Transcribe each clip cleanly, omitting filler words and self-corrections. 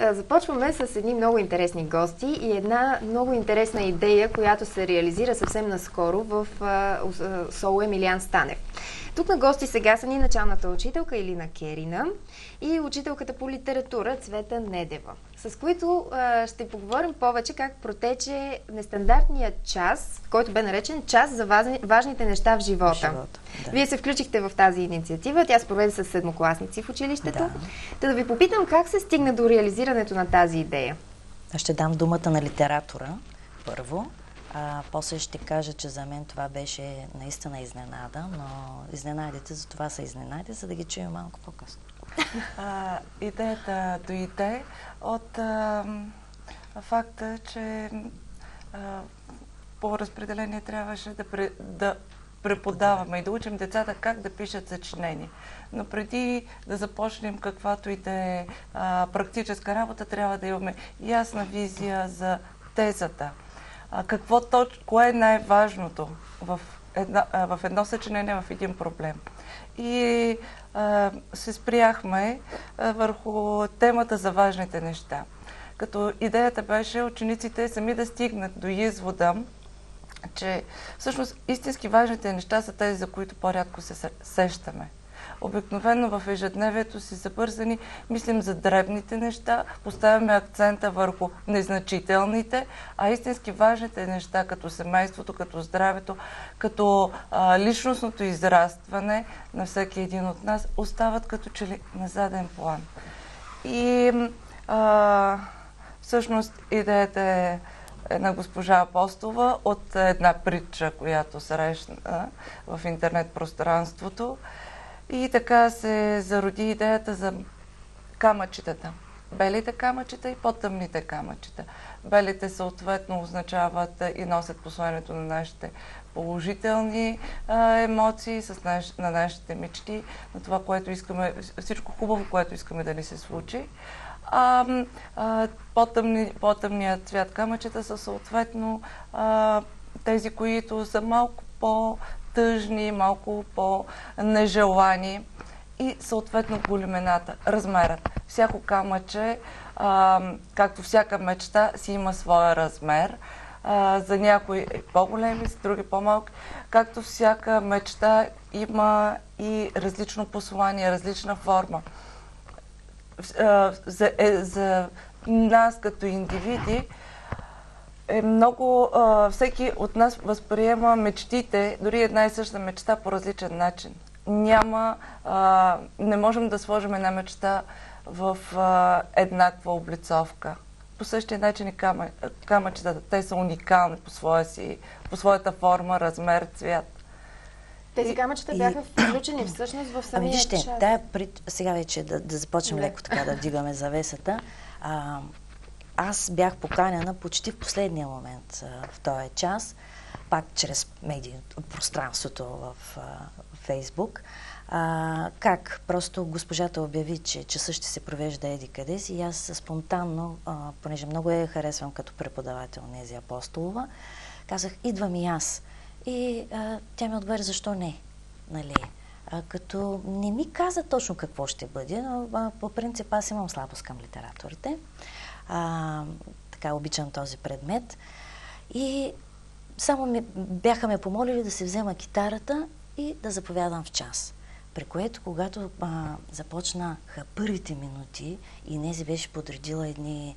Започваме с едни много интересни гости и една много интересна идея, която се реализира съвсем наскоро в СОУ Емилиан Станев. Тук на гости сега са ни началната учителка Илина Керина и учителката по литература Цвета Недева, с които ще поговорим повече как протече нестандартният час, който бе наречен час за важните неща в живота. Да. Вие се включихте в тази инициатива, тя се проведе с седмокласници в училището. Да ви попитам как се стигна до реализирането на тази идея. Аз ще дам думата на литератора първо. После ще кажа, че за мен това беше наистина изненада, но изненадите за това са изненади, за да ги чуем малко по-късно. Идеята дойде от факта, че по разпределение трябваше да преподаваме и да учим децата как да пишат съчинения. Но преди да започнем каквато и да е практическа работа, трябва да имаме ясна визия за тезата. Кое е най-важното в едно съчинение, в един проблем. И се спряхме върху темата за важните неща. Като идеята беше учениците сами да стигнат до извода, че всъщност истински важните неща са тези, за които по-рядко се сещаме. Обикновено в ежедневието си забързани, мислим за дребните неща, поставяме акцента върху незначителните, а истински важните неща, като семейството, като здравето, като личностното израстване на всеки един от нас, остават като че ли на заден план. И всъщност идеята е една госпожа Апостолова от една притча, която срещна в интернет пространството. И така се зароди идеята за камъчетата. Белите камъчета и по-тъмните камъчета. Белите съответно означават и носят посланието на нашите положителни емоции, на нашите мечти, на това, което искаме, всичко хубаво, което искаме да ни се случи. По-тъмният цвят камъчета са съответно тези, които са малко по-тъжни, малко по-нежелани и съответно големината, размерът. Всяко камъче, както всяка мечта, си има своя размер. За някои по-големи, за други по-малки. Както всяка мечта има и различно послание, различна форма. За нас като индивиди всеки от нас възприема мечтите, дори една и съща мечта по различен начин. Не можем да сложим една мечта в еднаква облицовка. По същия начин и камъчетата, те са уникални по своята форма, размер, цвят. Тези камъчета бяха включени всъщност в самия час. Сега вече да започнем леко така да вдигаме завесата. Аз бях поканена почти в последния момент в този час, пак чрез пространството в Фейсбук. Как просто госпожата обяви, че часа ще се провежда еди къде си и аз спонтанно, понеже много я харесвам като преподавател Нези Апостолова, казах, идвам и аз. И тя ми отговори, защо не? Нали? Като не ми каза точно какво ще бъде, но по принцип аз имам слабост към литературите. Така обичам този предмет. И само бяха ме помолили да се взема китарата и да заповядам в час. При което, когато започнаха първите минути и Нези беше подредила едни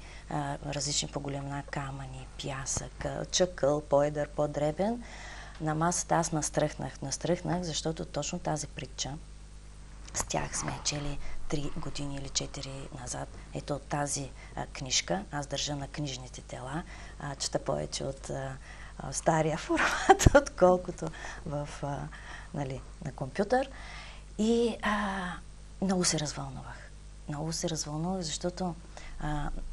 различни по големина камъни, пясък, чакъл, по-едър, по-дребен, на масата аз настръхнах, защото точно тази притча с тях сме чели 3 години или 4 назад. Ето тази книжка, аз държа на книжните тела, чета повече от стария формат, отколкото на компютър. И много се развълнувах. Много се развълнувах, защото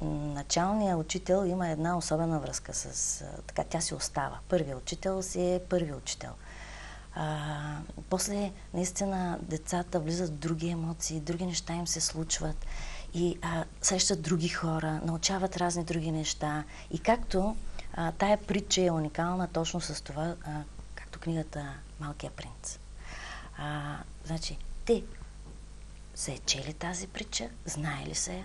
началният учител има една особена връзка с... така, тя си остава. Първият учител си е първият учител. После, наистина, децата влизат в други емоции, други неща им се случват и срещат други хора, научават разни други неща. И както тая притча е уникална точно с това, както книгата Малкия принц. Значи, те са чели тази притча, знаели са я,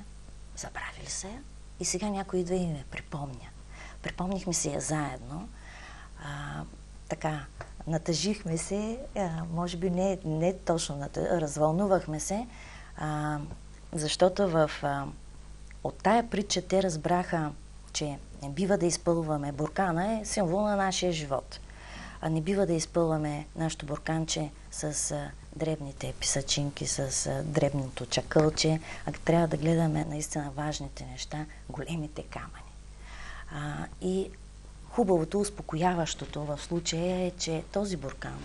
забрави ли се? И сега някой идва и ме припомня. Припомнихме си я заедно. Така, натъжихме се, може би не точно развълнувахме се, защото от тая притча те разбраха, че не бива да изпълваме. Буркана е символ на нашия живот. А не бива да изпълваме нашето бурканче с дребните писачинки, с дребното чакълче, а трябва да гледаме наистина важните неща, големите камъни. И хубавото, успокояващото в случая е, че този буркан,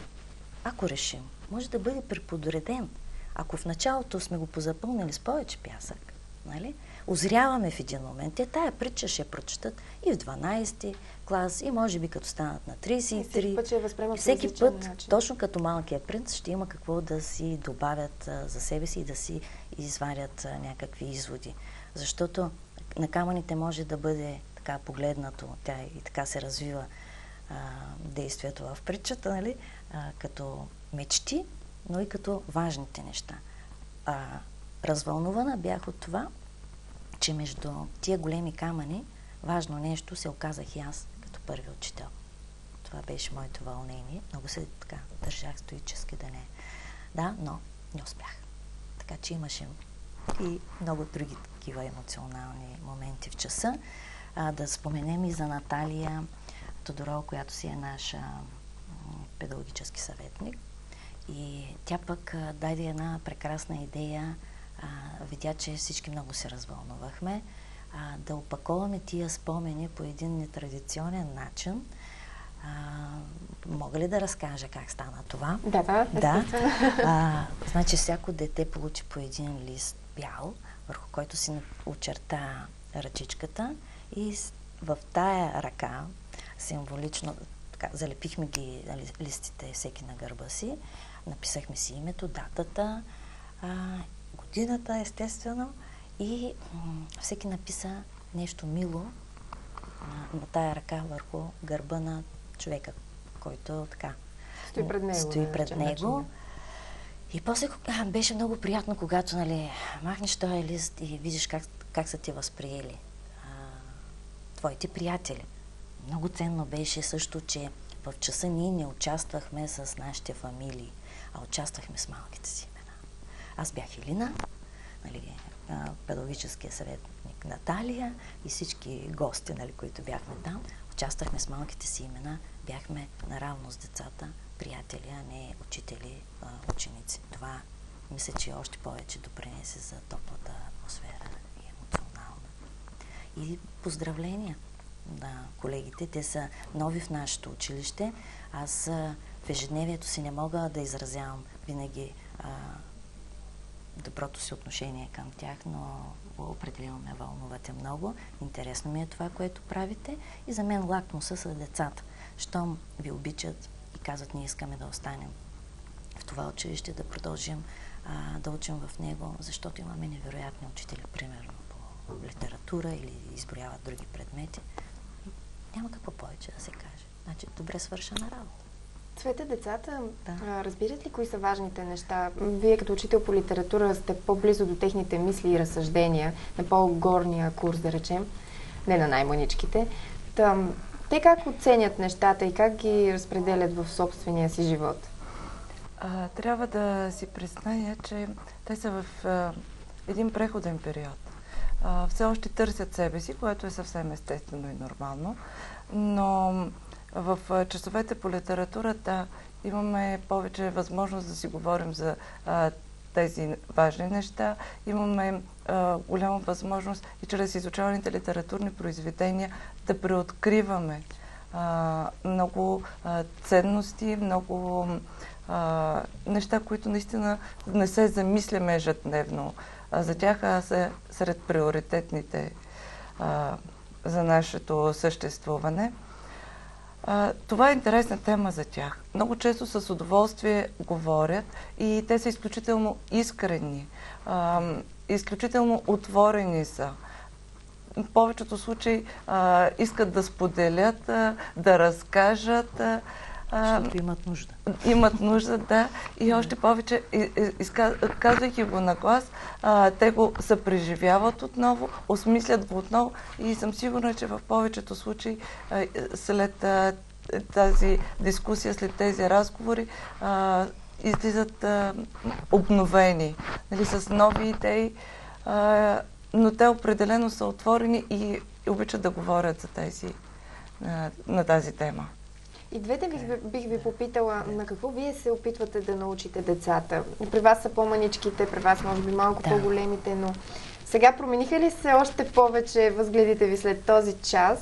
ако решим, може да бъде преподреден. Ако в началото сме го позапълнили с повече пясък, нали? Озряваме в един момент. Тая притча ще прочитат и в 12-ти клас, и може би като станат на 33. Всеки път, точно като Малкият принц, ще има какво да си добавят за себе си и да си извадят някакви изводи. Защото на камъните може да бъде така погледнато, тя и така се развива действието в притчата, нали? Като мечти, но и като важните неща. Развълнувана бях от това, че между тия големи камъни важно нещо се оказах и аз като първи учител. Това беше моето вълнение. Много се така държах стоически да не... Да, но не успях. Така че имаше и много други такива емоционални моменти в часа. Да споменем и за Наталия Тодорова, която си е наш педагогически съветник. И тя пък даде една прекрасна идея. Видя, че всички много се развълнувахме. Да опаковаме тия спомени по един нетрадиционен начин. Мога ли да разкажа как стана това? Да. Значи всяко дете получи по един лист бял, върху който си очерта ръчичката и в тая ръка символично така, залепихме ги листите всеки на гърба си, написахме си името, датата, годината, естествено, и всеки написа нещо мило на тая ръка върху гърба на човека, който така стои пред него. И после беше много приятно, когато махнеш този лист и видиш как са ти възприели твоите приятели. Много ценно беше също, че в часа ние не участвахме с нашите фамилии, а участвахме с малките си имена. Аз бях Илина, педагогическия съветник Наталия и всички гости, които бяхме там. Участвахме с малките си имена, бяхме наравно с децата, приятели, а не учители, ученици. Това мисля, че още повече допринесе за топлата атмосфера и емоционална. И поздравления на колегите. Те са нови в нашето училище. Аз в ежедневието си не мога да изразявам винаги доброто си отношение към тях, но определено ме вълнувате много. Интересно ми е това, което правите. И за мен лакмуса са децата. Щом ви обичат и казват, ние искаме да останем в това училище, да продължим да учим в него, защото имаме невероятни учители, примерно по литература или изброяват други предмети. Няма какво повече да се каже. Значи, добре свършена работа. Цвете, децата разбират ли кои са важните неща? Вие като учител по литература сте по-близо до техните мисли и разсъждения, на по-горния курс, да речем, не на най-маничките. Те как оценят нещата и как ги разпределят в собствения си живот? Трябва да си призная, че те са в един преходен период. Все още търсят себе си, което е съвсем естествено и нормално, но в часовете по литературата имаме повече възможност да си говорим за тези важни неща. Имаме голяма възможност и чрез изучаваните литературни произведения да преоткриваме много ценности, много неща, които наистина не се замисляме ежедневно. За тях са сред приоритетните за нашето съществуване. Това е интересна тема за тях. Много често с удоволствие говорят и те са изключително искрени, изключително отворени са. В повечето случаи искат да споделят, да разкажат Защото имат нужда. Имат нужда, да. И още повече, казвайки го на глас, те го съпреживяват отново, осмислят го отново и съм сигурна, че в повечето случаи след тази дискусия, след тези разговори, излизат обновени, нали, с нови идеи, но те определено са отворени и обичат да говорят за на тази тема. И двете бих ви попитала, на какво вие се опитвате да научите децата? При вас са по-маничките, при вас може би малко по-големите, но сега промениха ли се още повече възгледите ви след този час?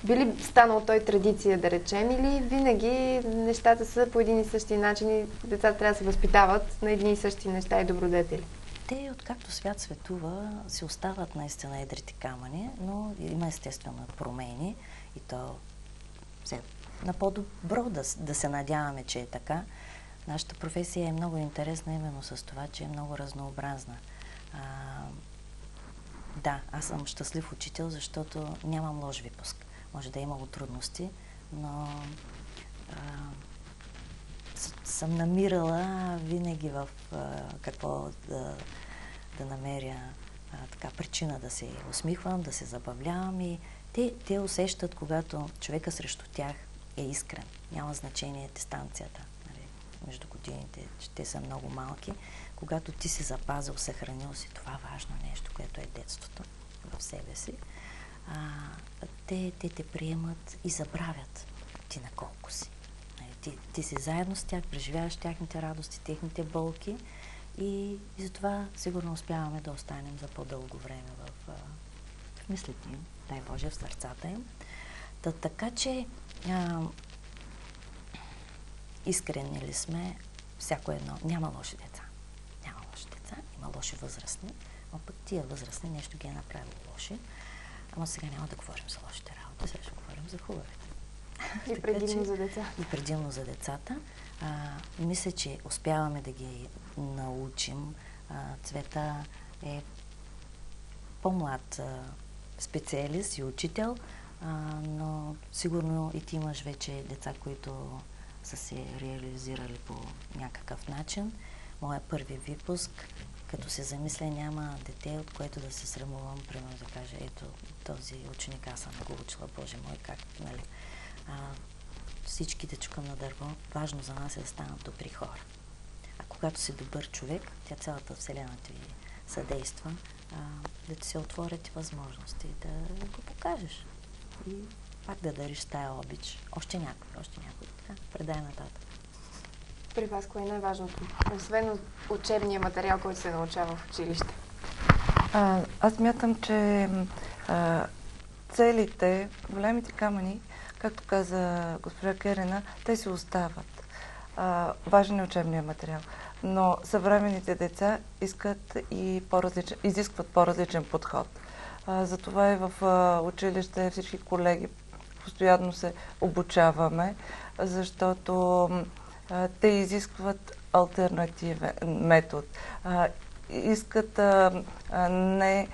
Би ли станал той традиция, да речем, или винаги нещата са по един и същи начин и децата трябва да се възпитават на едни и същи неща и добродетели? Те, откакто свят светува, си остават наистина едрите камъни, но има естествено промени и то на по-добро да се надяваме, че е така. Нашата професия е много интересна именно с това, че е много разнообразна. Да, аз съм щастлив учител, защото нямам лош випуск. Може да е имало трудности, но съм намирала винаги в какво да намеря причина да се усмихвам, да се забавлявам и те усещат, когато човека срещу тях е искрен. Няма значение дистанцията, нали, между годините, че те са много малки. Когато ти си запазил, съхранил си това важно нещо, което е детството в себе си, те те приемат и забравят ти на колко си. Ти си заедно с тях, преживяваш тяхните радости, техните болки и затова сигурно успяваме да останем за по-дълго време в мислите им, дай Боже, в сърцата им. Така че искрени ли сме, всяко едно. Няма лоши деца. Няма лоши деца, има лоши възрастни, но пък тия възрастни нещо ги е направило лоши. Ама сега няма да говорим за лошите работи, сега ще говорим за хубавите. И предимно за деца. И предимно за децата. Мисля, че успяваме да ги научим. Цвета е по-млад специалист и учител, но сигурно и ти имаш вече деца, които са се реализирали по някакъв начин. Моя първи випуск, като се замисля, няма дете, от което да се срамувам, примерно да кажа, ето този ученик, аз съм го учила, Боже мой, как, нали. Всичките чукам на дърво, важно за нас е да станат добри хора. А когато си добър човек, тя цялата вселена ти съдейства, да ти се отворят и възможности, да го покажеш. И пак да дариш тая обич. Още някой. Така, предай нататък. При вас кое е най-важното? Освен учебния материал, който се научава в училище. Аз мятам, че целите, големите камъни, както каза госпожа Керена, те си остават. Важен е учебния материал. Но съвременните деца изискват по-различен подход. Затова и в училище всички колеги постоянно се обучаваме, защото те изискват алтернативен метод. Искат не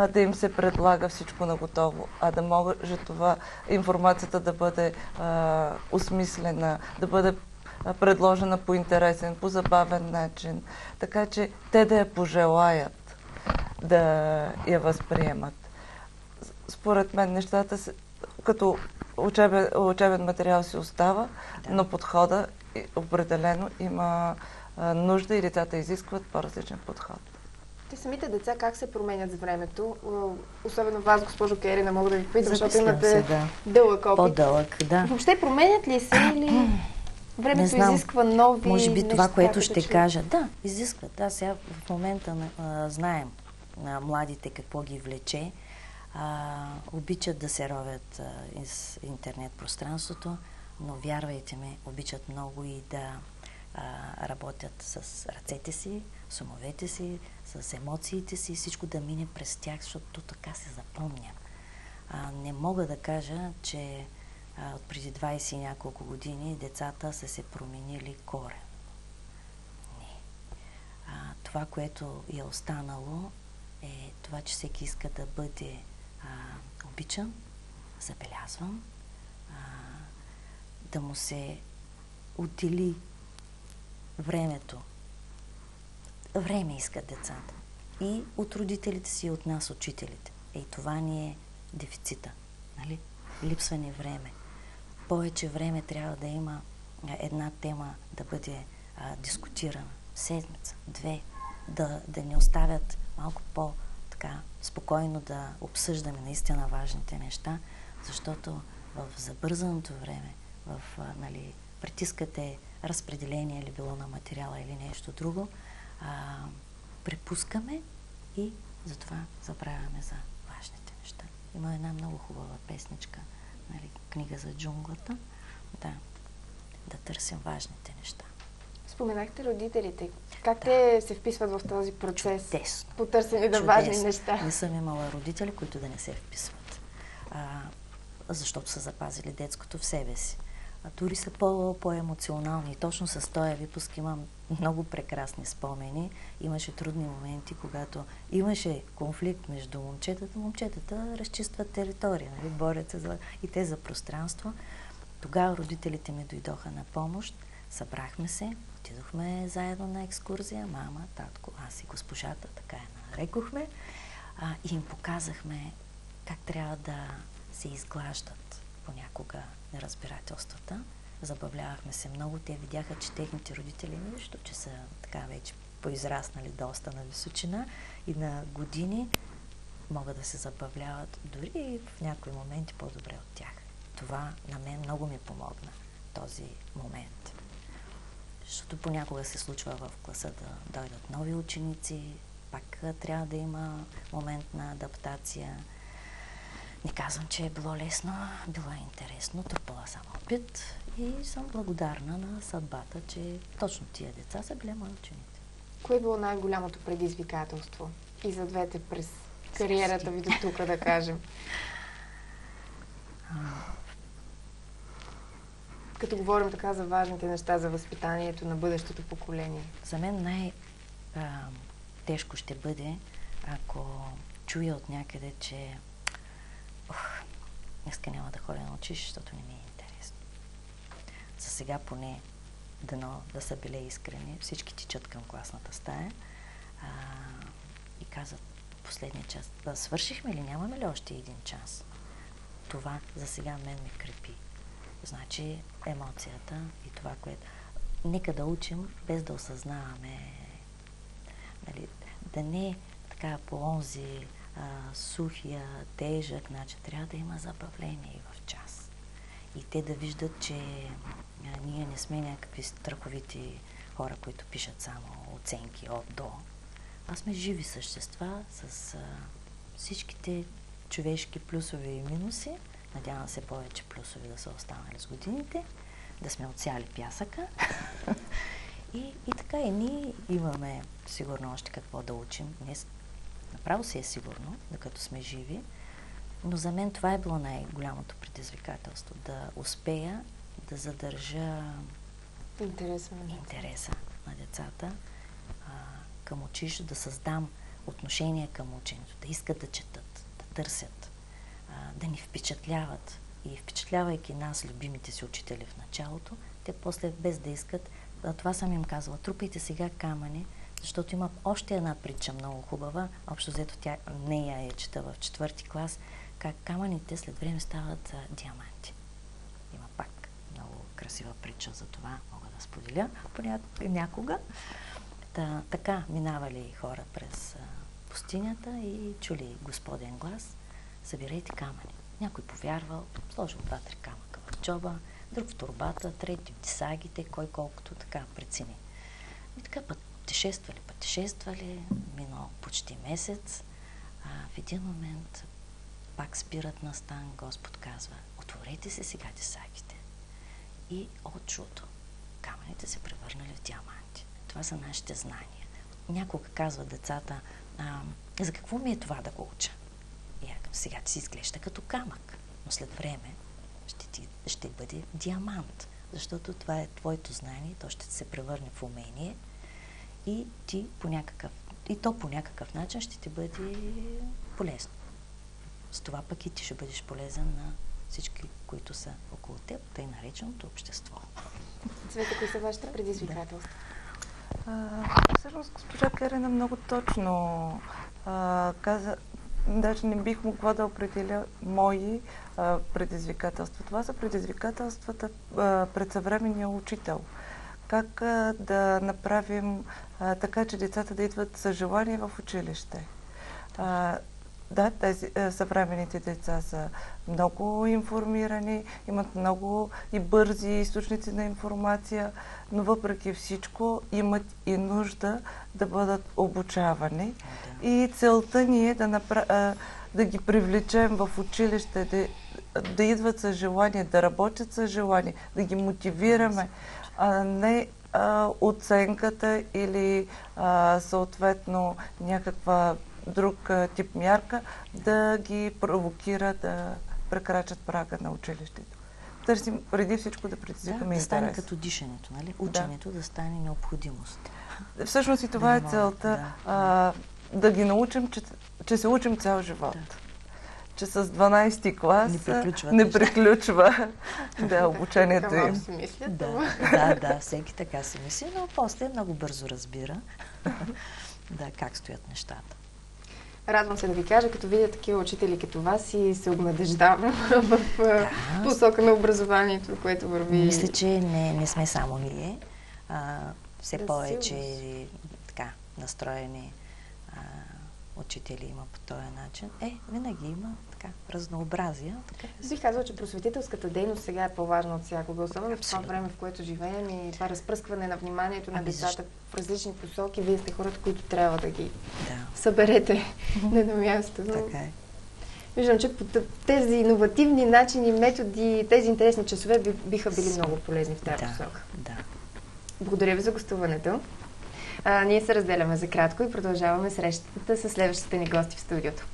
да им се предлага всичко наготово, а да може това информацията да бъде осмислена, да бъде предложена по интересен, по забавен начин, така че те да я пожелаят да я възприемат. Според мен нещата като учебен материал си остава, но подхода определено има нужда и децата изискват по-различен подход. Те самите деца как се променят с времето? Особено вас, госпожо Керена, мога да ви питам, защото имате дълъг опит. По-дълъг, да. Въобще променят ли се или времето изисква нови може би неща, това, което ще кажа. Да, изискват. Да, сега в момента знаем на младите какво ги влече. Обичат да се ровят из интернет пространството, но вярвайте ми, обичат много и да работят с ръцете си, с умовете си, с емоциите си, всичко да мине през тях, защото така се запомня. Не мога да кажа, че от преди 20 и няколко години децата са се променили коренно. Не. Това, което е останало, е това, че всеки иска да бъде обичан, забелязван, да му се отдели времето. Време искат децата. И от родителите си, и от нас, учителите. И това ни е дефицита. Нали? Липсва ни време. Повече време трябва да има една тема да бъде дискутирана. Седмица, две. Да ни оставят малко по-така спокойно да обсъждаме наистина важните неща, защото в забързаното време, нали, притискате разпределение или било на материала или нещо друго, препускаме и затова забравяме за важните неща. Има една много хубава песничка, нали, книга за джунглата. Да търсим важните неща. Споменахте родителите. Как те се вписват в този процес? Чудесно. По търсене на важни неща? Не съм имала родители, които да не се вписват. Защото са запазили детското в себе си. Дори са по-емоционални. И точно с този випуск имам много прекрасни спомени. Имаше трудни моменти, когато имаше конфликт между момчетата. Момчетата разчистват територия, нали? Борят се и те за пространство. Тогава родителите ми дойдоха на помощ. Събрахме се, отидохме заедно на екскурзия. Мама, татко, аз и госпожата, така я нарекохме. И им показахме как трябва да се изглаждат понякога неразбирателствата. Забавлявахме се много. Те видяха, че техните родители, нищо, че са така вече поизраснали доста на височина и на години, могат да се забавляват дори и в някои моменти по-добре от тях. Това на мен много ми помогна, този момент. Защото понякога се случва в класа да дойдат нови ученици, пак трябва да има момент на адаптация. Не казвам, че е било лесно, било е интересно, трупала съм опит и съм благодарна на съдбата, че точно тия деца са били мои ученици. Кое е било най-голямото предизвикателство и за двете през кариерата ви до тук, да кажем? Като говорим така за важните неща, за възпитанието на бъдещото поколение. За мен най-тежко ще бъде, ако чуя от някъде, че днеска няма да ходя на училище, защото не ми е интересно. За сега поне дано да са били искрени. Всички тичат към класната стая и казват последния час. Свършихме ли? Нямаме ли още един час? Това за сега мен ме крепи. Значи емоцията и това, което... Нека да учим, без да осъзнаваме, нали, да не така по онзи сухия, тежък начин. Трябва да има забавление в час. И те да виждат, че ние не сме някакви страховити хора, които пишат само оценки от до. А сме живи същества с всичките човешки плюсове и минуси. Надявам се повече плюсови да са останали с годините, да сме отсяли пясъка. И така и ние имаме сигурно още какво да учим. Днес направо си е сигурно, докато сме живи. Но за мен това е било най-голямото предизвикателство. Да успея да задържа интереса на децата към училището, да създам отношение към ученето, да искат да четат, да търсят, да ни впечатляват. И впечатлявайки нас, любимите си учители в началото, те после без да искат, това съм им казала, трупайте сега камъни, защото има още една притча много хубава, общо взето нея я чета в 4-ти клас, как камъните след време стават диаманти. Има пак много красива притча за това, мога да споделя някога. Така минавали хора през пустинята и чули Господен глас: събирайте камъни. Някой повярвал, сложил 2-3 камъка в джоба, друг в торбата, трети в дисагите, кой колкото така прецени. И така пътешествали, минал почти месец. В един момент пак спират на стан, Господ казва: отворете се сега дисагите. И от чудо, камъните се превърнали в диаманти. Това са нашите знания. Някога казват децата: за какво ми е това да го уча? И сега ти си изглежда като камък, но след време ще бъде диамант, защото това е твоето знание, то ще се превърне в умение и то по някакъв начин ще ти бъде полезно. С това пък и ти ще бъдеш полезен на всички, които са около теб, тъй нареченото общество. Цвета, кои са вашите предизвикателства? Всъщност госпожа Керена много точно каза, даже не бих могла да определя мои предизвикателства. Това са предизвикателствата пред съвременния учител. Как да направим така, че децата да идват с желание в училище. Да, тези съвременните деца са много информирани, имат много и бързи източници на информация, но въпреки всичко имат и нужда да бъдат обучавани. И целта ни е да ги привлечем в училище, да идват с желание, да работят с желание, да ги мотивираме, а не оценката или съответно някаква друг тип мярка да ги провокира да прекрачат прага на училището. Търсим преди всичко да предизвикаме интерес. Да стане като дишането, нали? Ученето да стане необходимост. Всъщност и това е целта. Да ги научим, че се учим цял живот. Че с 12-ти клас не приключва обучението им. Да, всеки така си мисли, но после много бързо разбира как стоят нещата. Радвам се да ви кажа, като видя такива учители като вас и се обнадеждавам в посока на образованието, което върви. Мисля, че не сме само ние. Все повече така настроени учители има по този начин. Винаги има така разнообразие. Бих казала, че просветителската дейност сега е по-важна от всякога, особено в това време, в което живеем и това разпръскване на вниманието на децата в различни посоки. Вие сте хората, които трябва да ги съберете на едно място. Така е. Виждам, че тези иновативни начини, методи, тези интересни часове биха били много полезни в тази посока. Да. Благодаря ви за гостуването. Ние се разделяме за кратко и продължаваме срещата с следващите ни гости в студиото.